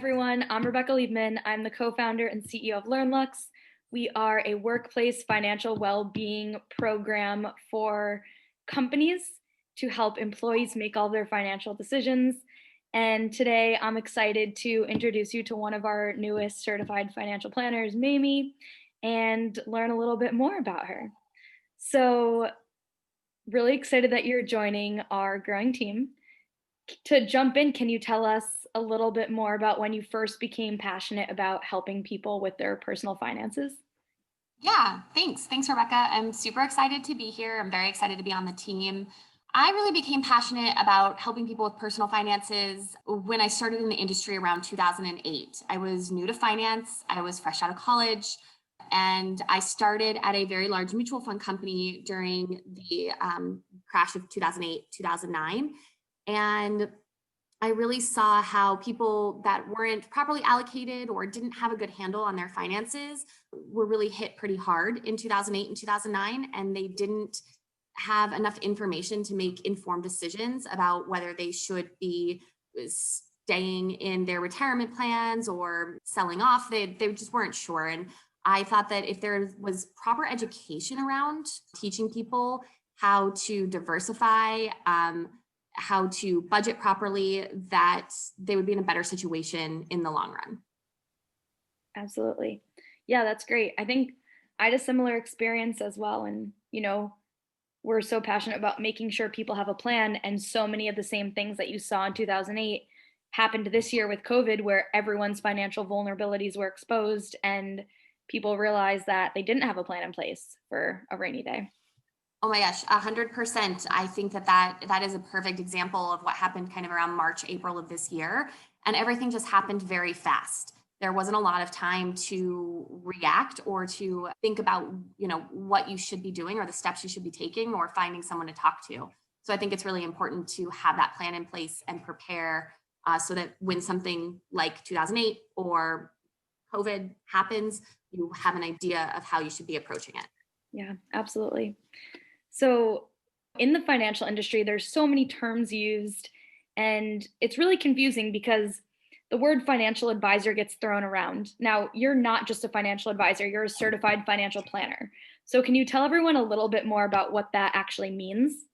everyone. I'm Rebecca Liebman. I'm the co-founder and CEO of LearnLux. We are a workplace financial well-being program for companies to help employees make all their financial decisions. And today I'm excited to introduce you to one of our newest certified financial planners, Mamie, and learn a little bit more about her. So really excited that you're joining our growing team. To jump in, can you tell us a little bit more about when you first became passionate about helping people with their personal finances? Yeah, thanks. Thanks, Rebecca. I'm super excited to be here. I'm very excited to be on the team. I really became passionate about helping people with personal finances when I started in the industry around 2008. I was new to finance, I was fresh out of college, and I started at a very large mutual fund company during the crash of 2008, 2009. And I really saw how people that weren't properly allocated or didn't have a good handle on their finances were really hit pretty hard in 2008 and 2009, and they didn't have enough information to make informed decisions about whether they should be staying in their retirement plans or selling off. They just weren't sure. And I thought that if there was proper education around teaching people how to diversify, how to budget properly, that they would be in a better situation in the long run. Absolutely. Yeah, that's great. I think I had a similar experience as well. And, we're so passionate about making sure people have a plan. And so many of the same things that you saw in 2008 happened this year with COVID, where everyone's financial vulnerabilities were exposed and people realized that they didn't have a plan in place for a rainy day. Oh my gosh, 100%. I think that is a perfect example of what happened kind of around March, April of this year. And everything just happened very fast. There wasn't a lot of time to react or to think about, what you should be doing or the steps you should be taking or finding someone to talk to. So I think it's really important to have that plan in place and prepare so that when something like 2008 or COVID happens, you have an idea of how you should be approaching it. Yeah, absolutely. So in the financial industry, there's so many terms used, and it's really confusing because the word financial advisor gets thrown around. Now, you're not just a financial advisor, you're a certified financial planner. So can you tell everyone a little bit more about what that actually means?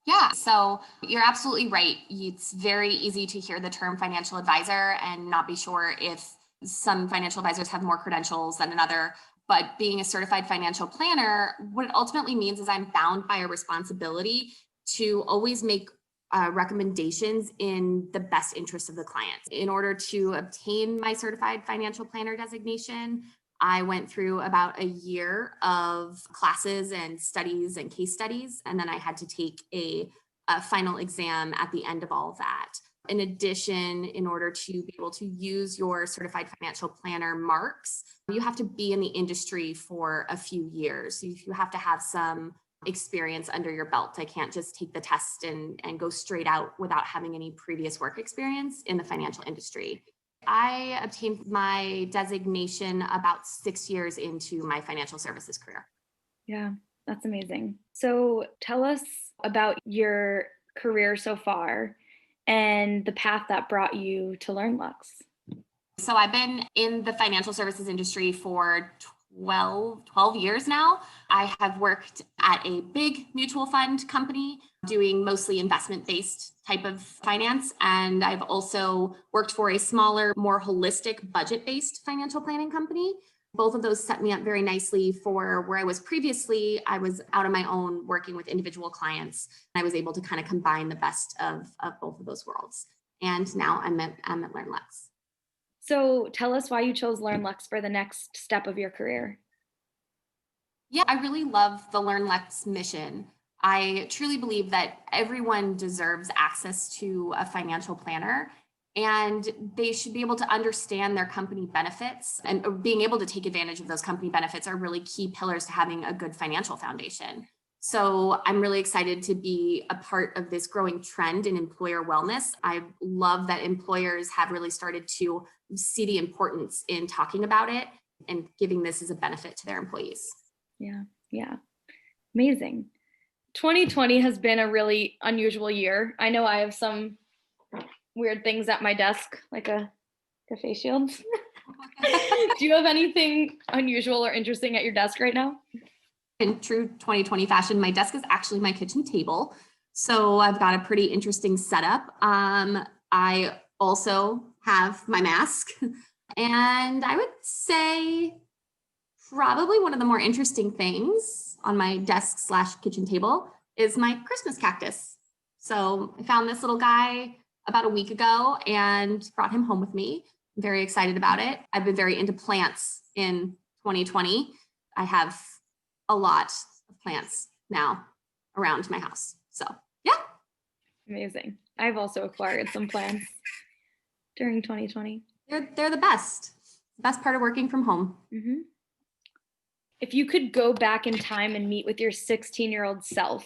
Yeah, so you're absolutely right. It's very easy to hear the term financial advisor and not be sure if some financial advisors have more credentials than another. But being a certified financial planner, what it ultimately means is I'm bound by a responsibility to always make recommendations in the best interest of the client. In order to obtain my certified financial planner designation, I went through about a year of classes and studies and case studies, and then I had to take a final exam at the end of all of that. In addition, in order to be able to use your certified financial planner marks, you have to be in the industry for a few years. You have to have some experience under your belt. I can't just take the test and go straight out without having any previous work experience in the financial industry. I obtained my designation about 6 years into my financial services career. Yeah, that's amazing. So tell us about your career so far and the path that brought you to LearnLux. So I've been in the financial services industry for 12 years now. I have worked at a big mutual fund company doing mostly investment-based type of finance. And I've also worked for a smaller, more holistic budget-based financial planning company. Both of those set me up very nicely for where I was previously. I was out on my own working with individual clients. I was able to kind of combine the best of both of those worlds. And now I'm at LearnLux. So tell us why you chose LearnLux for the next step of your career. Yeah, I really love the LearnLux mission. I truly believe that everyone deserves access to a financial planner, and they should be able to understand their company benefits, and being able to take advantage of those company benefits are really key pillars to having a good financial foundation. So I'm really excited to be a part of this growing trend in employer wellness. I love that employers have really started to see the importance in talking about it and giving this as a benefit to their employees. Yeah. Amazing. 2020 has been a really unusual year. I know I have some weird things at my desk, like a The face shields. Do you have anything unusual or interesting at your desk right now? In true 2020 fashion, my desk is actually my kitchen table. So I've got a pretty interesting setup. I also have my mask. And I would say probably one of the more interesting things on my desk / kitchen table is my Christmas cactus. So I found this little guy about a week ago and brought him home with me. I'm very excited about it. I've been very into plants in 2020. I have a lot of plants now around my house. So yeah. Amazing. I've also acquired some plants during 2020. They're the best. Best part of working from home. Mm-hmm. If you could go back in time and meet with your 16-year-old self,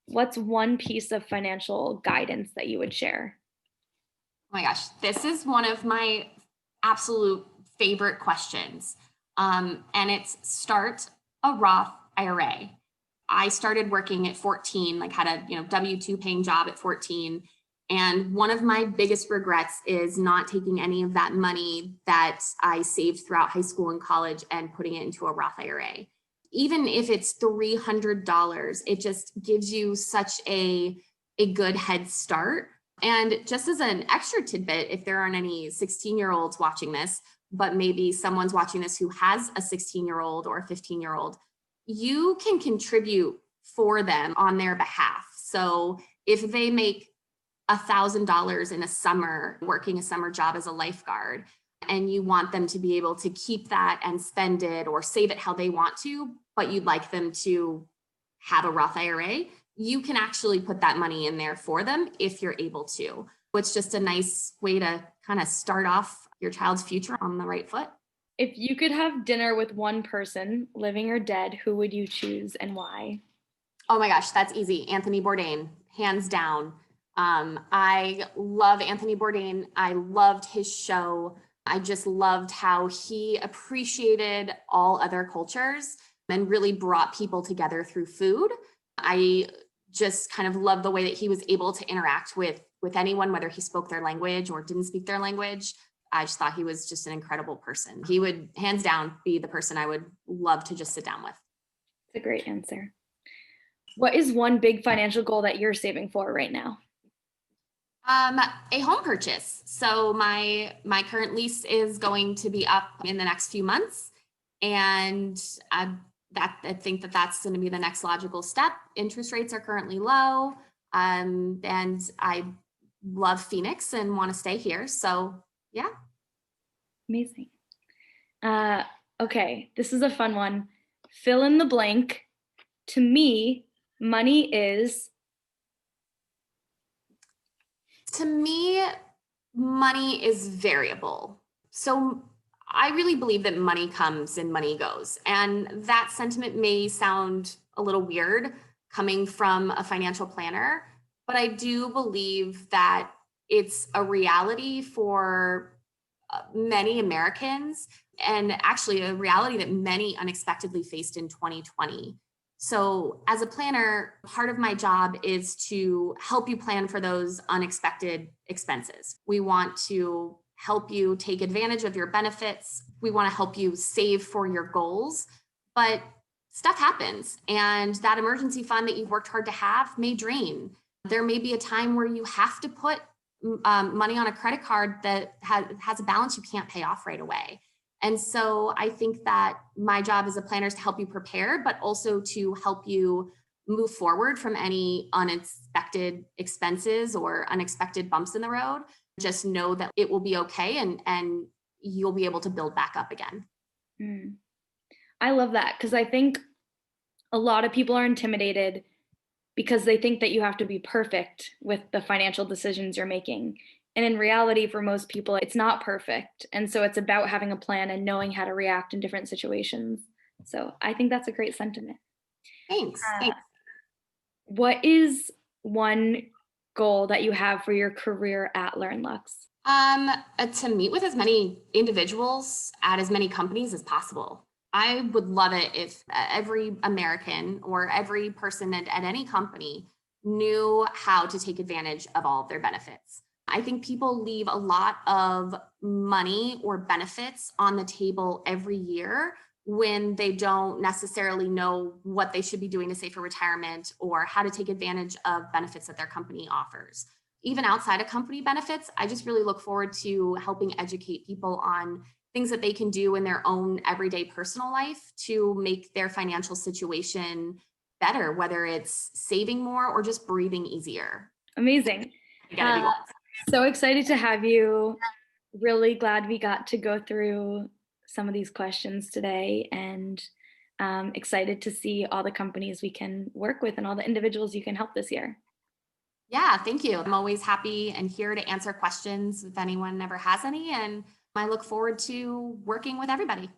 what's one piece of financial guidance that you would share? Oh my gosh, this is one of my absolute favorite questions. And it's start a Roth IRA. I started working at 14, like had a W-2 paying job at 14. And one of my biggest regrets is not taking any of that money that I saved throughout high school and college and putting it into a Roth IRA. Even if it's $300, it just gives you such a good head start. And just as an extra tidbit, if there aren't any 16-year-olds watching this, but maybe someone's watching this who has a 16-year-old or a 15-year-old, you can contribute for them on their behalf. So if they make $1,000 in a summer working a summer job as a lifeguard, and you want them to be able to keep that and spend it or save it how they want to, but you'd like them to have a Roth IRA, you can actually put that money in there for them if you're able to. It's just a nice way to kind of start off your child's future on the right foot. If you could have dinner with one person, living or dead, who would you choose and why? Oh my gosh, that's easy. Anthony Bourdain, hands down. I love Anthony Bourdain. I loved his show. I just loved how he appreciated all other cultures and really brought people together through food. I just kind of love the way that he was able to interact with anyone, whether he spoke their language or didn't speak their language. I just thought he was just an incredible person. He would hands down be the person I would love to just sit down with. It's a great answer. What is one big financial goal that you're saving for right now? A home purchase. So my current lease is going to be up in the next few months, and I think that's going to be the next logical step. Interest rates are currently low, and I love Phoenix and want to stay here. So yeah. Amazing. Okay, this is a fun one. Fill in the blank. To me, money is. To me, money is variable. So I really believe that money comes and money goes. And that sentiment may sound a little weird coming from a financial planner, but I do believe that it's a reality for many Americans, and actually a reality that many unexpectedly faced in 2020. So as a planner, part of my job is to help you plan for those unexpected expenses. We want to help you take advantage of your benefits. We want to help you save for your goals, but stuff happens, and that emergency fund that you've worked hard to have may drain. There may be a time where you have to put money on a credit card that has a balance you can't pay off right away. And so I think that my job as a planner is to help you prepare, but also to help you move forward from any unexpected expenses or unexpected bumps in the road. Just know that it will be okay, and you'll be able to build back up again. I love that, because I think a lot of people are intimidated because they think that you have to be perfect with the financial decisions you're making. And in reality, for most people, it's not perfect. And so it's about having a plan and knowing how to react in different situations. So I think that's a great sentiment. Thanks. What is one goal that you have for your career at LearnLux? To meet with as many individuals at as many companies as possible. I would love it if every American or every person at any company knew how to take advantage of all of their benefits. I think people leave a lot of money or benefits on the table every year when they don't necessarily know what they should be doing to save for retirement or how to take advantage of benefits that their company offers. Even outside of company benefits, I just really look forward to helping educate people on things that they can do in their own everyday personal life to make their financial situation better, whether it's saving more or just breathing easier. Amazing. You gotta do lots. So excited to have you. Really glad we got to go through some of these questions today, and excited to see all the companies we can work with and all the individuals you can help this year. Yeah, thank you. I'm always happy and here to answer questions if anyone ever has any. And I look forward to working with everybody.